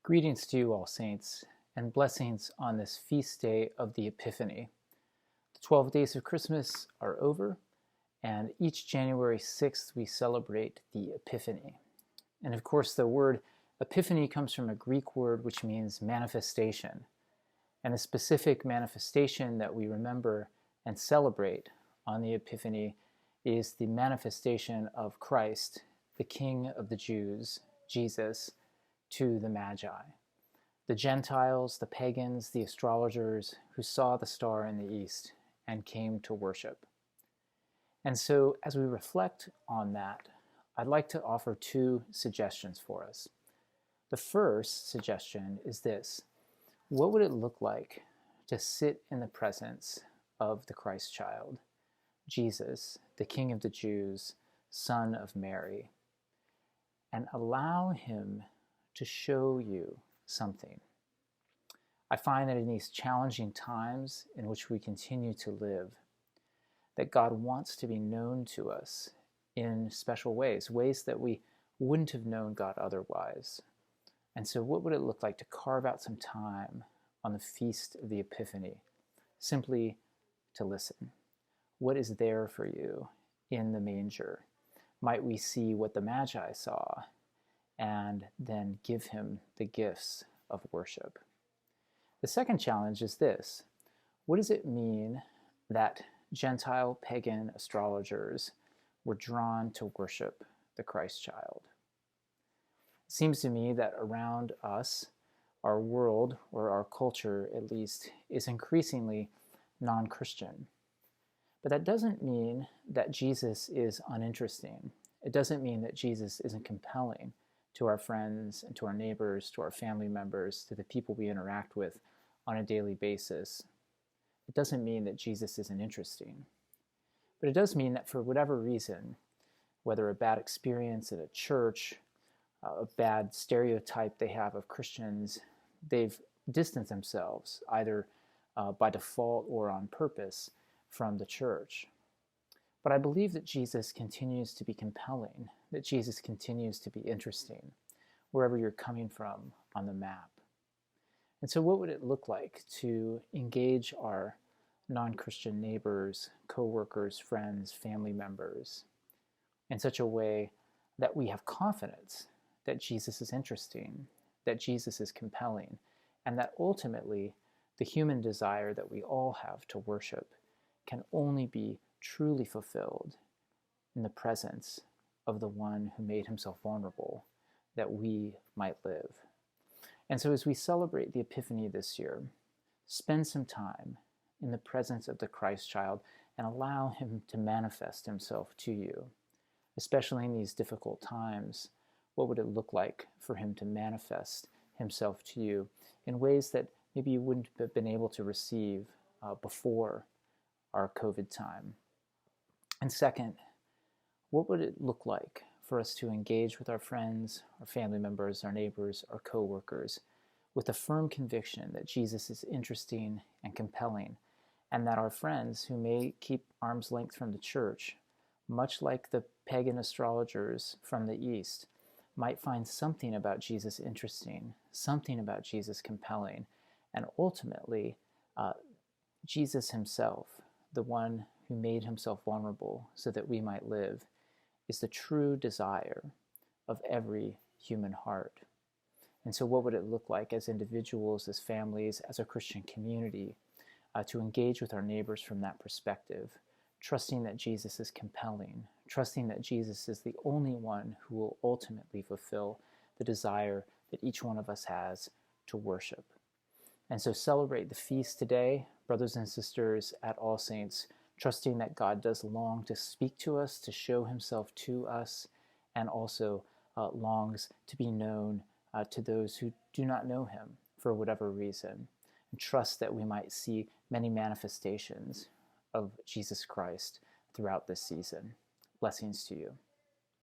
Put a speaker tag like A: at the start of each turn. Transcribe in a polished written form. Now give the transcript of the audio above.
A: Greetings to you, all saints, and blessings on this feast day of the Epiphany. The 12 days of Christmas are over, and each January 6th we celebrate the Epiphany. And of course, the word Epiphany comes from a Greek word which means manifestation. And the specific manifestation that we remember and celebrate on the Epiphany is the manifestation of Christ, the King of the Jews, Jesus, to the Magi, the Gentiles, the pagans, the astrologers who saw the star in the east and came to worship. And so as we reflect on that, I'd like to offer two suggestions for us. The first suggestion is this: what would it look like to sit in the presence of the Christ child, Jesus, the King of the Jews, Son of Mary, and allow him to show you something? I find that in these challenging times in which we continue to live, that God wants to be known to us in special ways, ways that we wouldn't have known God otherwise. And so what would it look like to carve out some time on the Feast of the Epiphany, simply to listen? What is there for you in the manger? Might we see what the Magi saw and then give him the gifts of worship? The second challenge is this: what does it mean that Gentile pagan astrologers were drawn to worship the Christ child? It seems to me that around us, our world, or our culture at least, is increasingly non-Christian. But that doesn't mean that Jesus is uninteresting. It doesn't mean that Jesus isn't compelling to our friends and to our neighbors, to our family members, to the people we interact with on a daily basis. It doesn't mean that Jesus isn't interesting. But it does mean that for whatever reason, whether a bad experience at a church, a bad stereotype they have of Christians, they've distanced themselves, either by default or on purpose, from the church. But I believe that Jesus continues to be compelling, that Jesus continues to be interesting, wherever you're coming from on the map. And so what would it look like to engage our non-Christian neighbors, co-workers, friends, family members in such a way that we have confidence that Jesus is interesting, that Jesus is compelling, and that ultimately the human desire that we all have to worship can only be truly fulfilled in the presence of the one who made himself vulnerable that we might live. And so as we celebrate the Epiphany this year, spend some time in the presence of the Christ child and allow him to manifest himself to you. Especially in these difficult times, what would it look like for him to manifest himself to you in ways that maybe you wouldn't have been able to receive before our COVID time? And second, what would it look like for us to engage with our friends, our family members, our neighbors, our co-workers with a firm conviction that Jesus is interesting and compelling, and that our friends who may keep arm's length from the church, much like the pagan astrologers from the East, might find something about Jesus interesting, something about Jesus compelling, and ultimately Jesus himself, the one who made himself vulnerable so that we might live, is the true desire of every human heart. And so what would it look like as individuals, as families, as a Christian community to engage with our neighbors from that perspective, trusting that Jesus is compelling, trusting that Jesus is the only one who will ultimately fulfill the desire that each one of us has to worship. And so celebrate the feast today, brothers and sisters at All Saints, trusting that God does long to speak to us, to show himself to us, and also longs to be known to those who do not know him for whatever reason. And trust that we might see many manifestations of Jesus Christ throughout this season. Blessings to you.